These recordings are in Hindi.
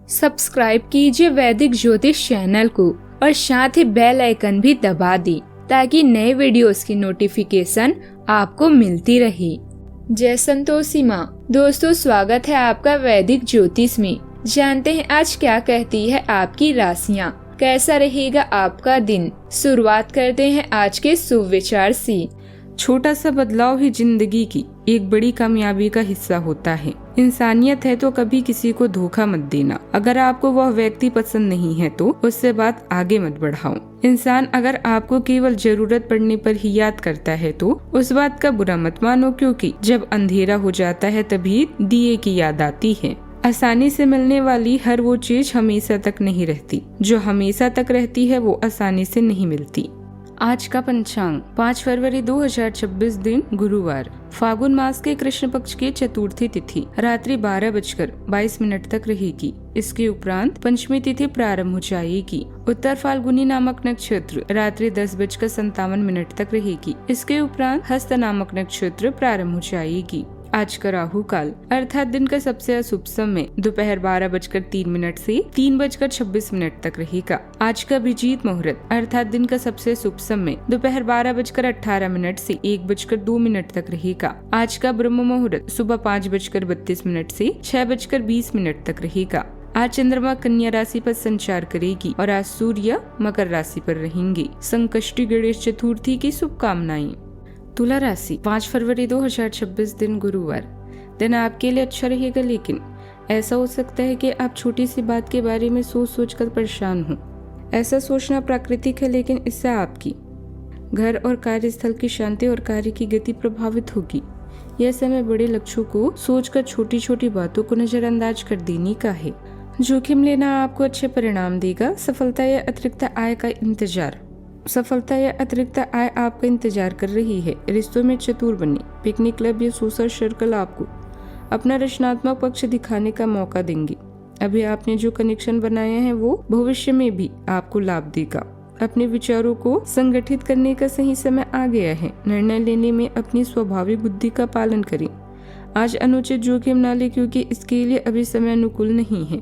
सब्सक्राइब कीजिए वैदिक ज्योतिष चैनल को और साथ ही बेल आइकन भी दबा दी ताकि नए वीडियोस की नोटिफिकेशन आपको मिलती रहे। जय संतोषी माँ। दोस्तों, स्वागत है आपका वैदिक ज्योतिष में। जानते हैं आज क्या कहती है आपकी राशियाँ, कैसा रहेगा आपका दिन। शुरुआत करते हैं आज के शुभ विचार से। छोटा सा बदलाव ही जिंदगी की एक बड़ी कामयाबी का हिस्सा होता है। इंसानियत है तो कभी किसी को धोखा मत देना। अगर आपको वह व्यक्ति पसंद नहीं है तो उससे बात आगे मत बढ़ाओ। इंसान अगर आपको केवल जरूरत पड़ने पर ही याद करता है तो उस बात का बुरा मत मानो, क्योंकि जब अंधेरा हो जाता है तभी दिए की याद आती है। आसानी से मिलने वाली हर वो चीज हमेशा तक नहीं रहती, जो हमेशा तक रहती है वो आसानी से नहीं मिलती। आज का पंचांग 5 फरवरी 2026 दिन गुरुवार, फागुन मास के कृष्ण पक्ष की चतुर्थी तिथि रात्रि 12:22 तक रहेगी। इसके उपरांत पंचमी तिथि प्रारंभ हो जाएगी। उत्तर फाल्गुनी नामक नक्षत्र रात्रि 10:57 तक रहेगी। इसके उपरांत हस्त नामक नक्षत्र प्रारंभ हो जाएगी। आज का राहु काल अर्थात दिन का सबसे अशुभ समय दोपहर 12:03 से 3:26 तक रहेगा। आज का अभिजीत मुहूर्त अर्थात दिन का सबसे शुभ समय दोपहर 12:18 से 1:02 तक रहेगा। आज का ब्रह्म मुहूर्त सुबह 5:32 से 6:20 तक रहेगा। आज चंद्रमा कन्या राशि पर संचार करेगी और आज सूर्य मकर राशि पर रहेंगे। संकष्टी गणेश चतुर्थी की शुभकामनाएं। तुला राशि 5 फरवरी 2026 दिन गुरुवार, दिन आपके लिए अच्छा रहेगा, लेकिन ऐसा हो सकता है कि आप छोटी सी बात के बारे में सोच कर परेशान हो। ऐसा सोचना प्राकृतिक है, लेकिन इससे आपकी घर और कार्यस्थल की शांति और कार्य की गति प्रभावित होगी। यह समय बड़े लक्ष्यों को सोचकर छोटी छोटी बातों को नजरअंदाज कर देने का है। जोखिम लेना आपको अच्छे परिणाम देगा। सफलता या अतिरिक्त आय आपका इंतजार कर रही है। रिश्तों में चतुर बने। पिकनिक क्लब या सोशल सर्कल आपको अपना रचनात्मक पक्ष दिखाने का मौका देंगे। अभी आपने जो कनेक्शन बनाए हैं वो भविष्य में भी आपको लाभ देगा। अपने विचारों को संगठित करने का सही समय आ गया है। निर्णय लेने में अपनी स्वाभाविक बुद्धि का पालन करें। आज अनुचित जोखिम न लें, क्योंकि इसके लिए अभी समय अनुकूल नहीं है।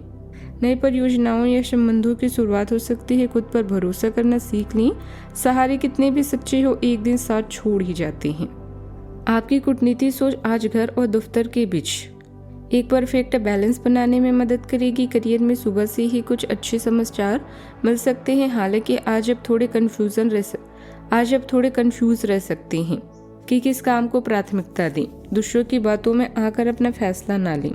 नई परियोजनाओं या संबंधों की शुरुआत हो सकती है। खुद पर भरोसा करना सीख लें। सहारे कितने भी सच्चे हो, एक दिन साथ छोड़ ही जाते हैं। आपकी कूटनीति सोच आज घर और दफ्तर के बीच एक परफेक्ट बैलेंस बनाने में मदद करेगी। करियर में सुबह से ही कुछ अच्छे समाचार मिल सकते हैं। हालांकि आज अब थोड़े कंफ्यूज रह सकते हैं कि किस काम को प्राथमिकता दें। दूसरों की बातों में आकर अपना फैसला ना लें।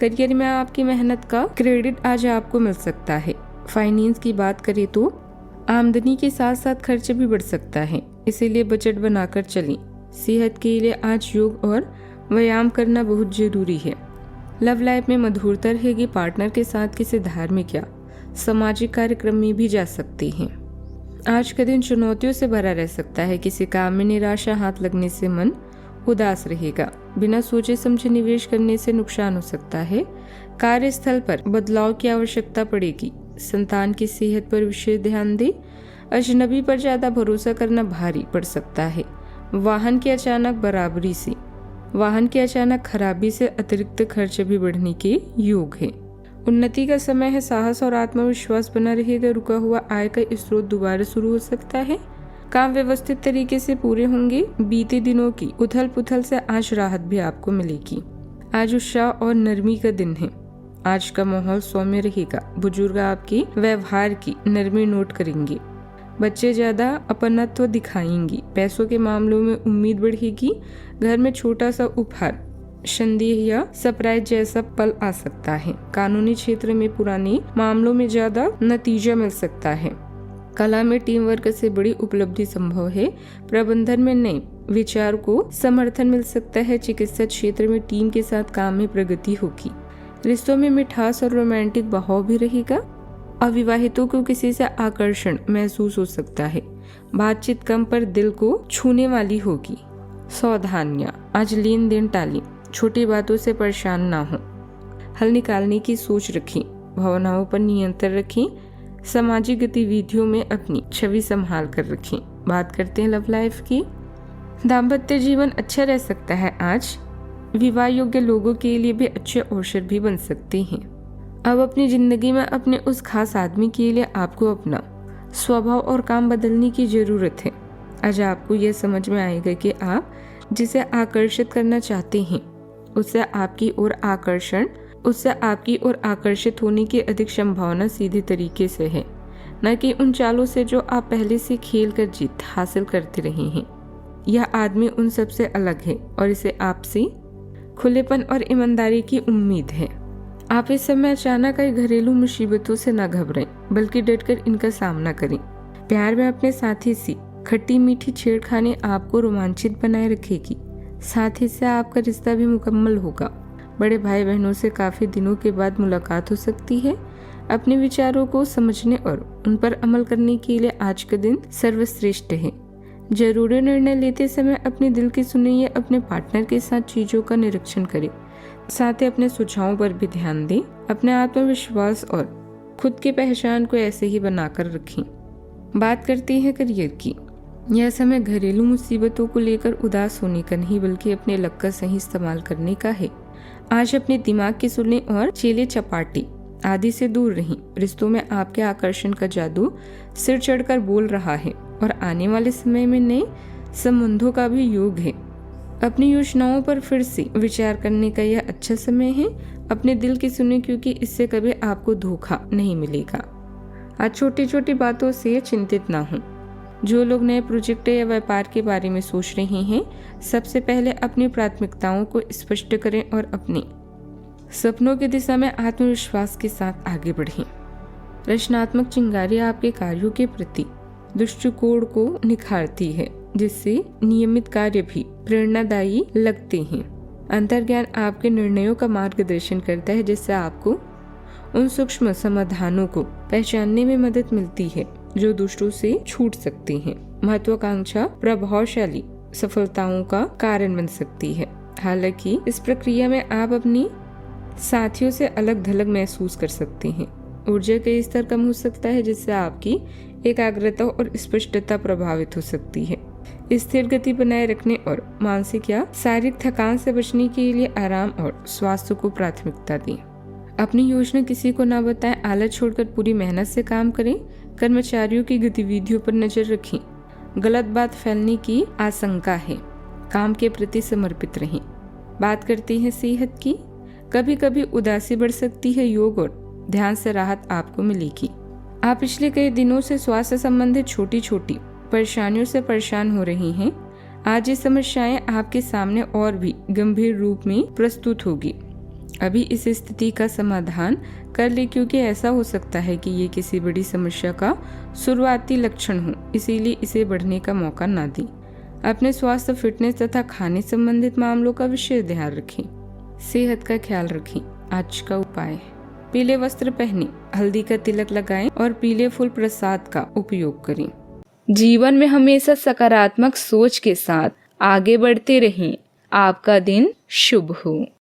करियर में आपकी मेहनत का क्रेडिट आज आपको मिल सकता है। फाइनेंस की बात करें तो आमदनी के साथ साथ खर्च भी बढ़ सकता है, इसीलिए बजट बनाकर चलें। सेहत के लिए आज योग और व्यायाम करना बहुत जरूरी है। लव लाइफ में मधुरता रहेगी। पार्टनर के साथ किसी धार्मिक या सामाजिक कार्यक्रम में भी जा सकते हैं। आज का दिन चुनौतियों से भरा रह सकता है। किसी काम में निराशा हाथ लगने से मन उदास रहेगा। बिना सोचे समझे निवेश करने से नुकसान हो सकता है। कार्यस्थल पर बदलाव की आवश्यकता पड़ेगी। संतान की सेहत पर विशेष ध्यान दें। अजनबी पर ज्यादा भरोसा करना भारी पड़ सकता है। वाहन की अचानक खराबी से अतिरिक्त खर्च भी बढ़ने के योग है। उन्नति का समय है। साहस और आत्मविश्वास बना रहेगा। रुका हुआ आय का स्रोत दोबारा शुरू हो सकता है। काम व्यवस्थित तरीके से पूरे होंगे। बीते दिनों की उथल पुथल से आज राहत भी आपको मिलेगी। आज उत्साह और नरमी का दिन है। आज का माहौल सौम्य रहेगा। बुजुर्ग आपके व्यवहार की नरमी नोट करेंगे। बच्चे ज्यादा अपनत्व दिखाएंगे। पैसों के मामलों में उम्मीद बढ़ेगी। घर में छोटा सा उपहार, संदेह या सरप्राइज जैसा पल आ सकता है। कानूनी क्षेत्र में पुराने मामलों में ज्यादा नतीजा मिल सकता है। कला में टीम वर्क से बड़ी उपलब्धि संभव है। प्रबंधन में नए विचार को समर्थन मिल सकता है। चिकित्सा क्षेत्र में टीम के साथ काम में प्रगति होगी। रिश्तों में मिठास और रोमांटिक बहाव भी रहेगा। अविवाहितों को किसी से आकर्षण महसूस हो सकता है। बातचीत कम पर दिल को छूने वाली होगी। सावधानियां, आज लेन देन टालें। छोटी बातों से परेशान ना हो। हल निकालने की सोच रखें। भावनाओं पर नियंत्रण रखें। सामाजिक गतिविधियों में अपनी छवि संभाल कर रखें। बात करते हैं लव लाइफ की। दाम्पत्य जीवन अच्छा रह सकता है। आज विवाह योग्य लोगों के लिए भी अच्छे अवसर भी बन सकते हैं। अब अपनी जिंदगी में अपने उस खास आदमी के लिए आपको अपना स्वभाव और काम बदलने की जरूरत है। आज आपको यह समझ में आएगा कि आप जिसे आकर्षित करना चाहते हैं उससे आपकी ओर आकर्षित होने की अधिक संभावना सीधे तरीके से है, न कि उन चालों से जो आप पहले से खेल कर जीत हासिल करते रहे हैं। यह आदमी उन सब से अलग है और इसे आपसे खुलेपन और ईमानदारी की उम्मीद है। आप इस समय अचानक आई घरेलू मुसीबतों से न घबराएं, बल्कि डटकर इनका सामना करें। प्यार में अपने साथी से खट्टी मीठी छेड़खानी आपको रोमांचित बनाए रखेगी। साथ ही से आपका रिश्ता भी मुकम्मल होगा। बड़े भाई बहनों से काफी दिनों के बाद मुलाकात हो सकती है। अपने विचारों को समझने और उन पर अमल करने के लिए आज का दिन सर्वश्रेष्ठ है। जरूरी निर्णय लेते समय अपने दिल की सुनिए, अपने पार्टनर के साथ चीजों का निरीक्षण करें, साथ ही अपने सुझावों पर भी ध्यान दें। अपने आत्मविश्वास और खुद की पहचान को ऐसे ही बनाकर रखें। बात करते हैं करियर की। यह समय घरेलू मुसीबतों को लेकर उदास होने का नहीं, बल्कि अपने लक का सही इस्तेमाल करने का है। आज अपने दिमाग की सुनने और चेले चपाटी आदि से दूर रहें। रिश्तों में आपके आकर्षण का जादू सिर चढ़कर बोल रहा है और आने वाले समय में नए संबंधों का भी योग है। अपनी योजनाओं पर फिर से विचार करने का यह अच्छा समय है। अपने दिल की सुने, क्योंकि इससे कभी आपको धोखा नहीं मिलेगा। आज छोटी छोटी बातों से चिंतित ना हो। जो लोग नए प्रोजेक्ट या व्यापार के बारे में सोच रहे हैं, सबसे पहले अपनी प्राथमिकताओं को स्पष्ट करें और अपने सपनों की दिशा में आत्मविश्वास के साथ आगे बढ़ें। रचनात्मक चिंगारी आपके कार्यों के प्रति दृष्टिकोण को निखारती है, जिससे नियमित कार्य भी प्रेरणादायी लगते हैं। अंतर्ज्ञान आपके निर्णयों का मार्गदर्शन करता है, जिससे आपको उन सूक्ष्म समाधानों को पहचानने में मदद मिलती है जो दुष्टों से छूट सकती हैं। महत्वाकांक्षा प्रभावशाली सफलताओं का कारण बन सकती है। हालांकि इस प्रक्रिया में आप अपनी साथियों से अलग थलग महसूस कर सकते हैं। ऊर्जा का स्तर कम हो सकता है, जिससे आपकी एकाग्रता और स्पष्टता प्रभावित हो सकती है। स्थिर गति बनाए रखने और मानसिक या शारीरिक थकान से बचने के लिए आराम और स्वास्थ्य को प्राथमिकता दें। अपनी योजना किसी को न बताएं। आलस छोड़कर पूरी मेहनत से काम करें। कर्मचारियों की गतिविधियों पर नजर रखें। गलत बात फैलने की आशंका है। काम के प्रति समर्पित रहें। बात करते हैं सेहत की। कभी कभी उदासी बढ़ सकती है। योग और ध्यान से राहत आपको मिलेगी। आप पिछले कई दिनों से स्वास्थ्य संबंधित छोटी छोटी परेशानियों से परेशान हो रही हैं। आज ये समस्याएं आपके सामने और भी गंभीर रूप में प्रस्तुत होगी। अभी इस स्थिति का समाधान कर ले, क्योंकि ऐसा हो सकता है कि ये किसी बड़ी समस्या का शुरुआती लक्षण हो, इसीलिए इसे बढ़ने का मौका ना दें। अपने स्वास्थ्य, फिटनेस तथा खाने संबंधित मामलों का विशेष ध्यान रखें। सेहत का ख्याल रखें। आज का उपाय: पीले वस्त्र पहने, हल्दी का तिलक लगाएं और पीले फूल प्रसाद का उपयोग करें। जीवन में हमेशा सकारात्मक सोच के साथ आगे बढ़ते रहें। आपका दिन शुभ हो।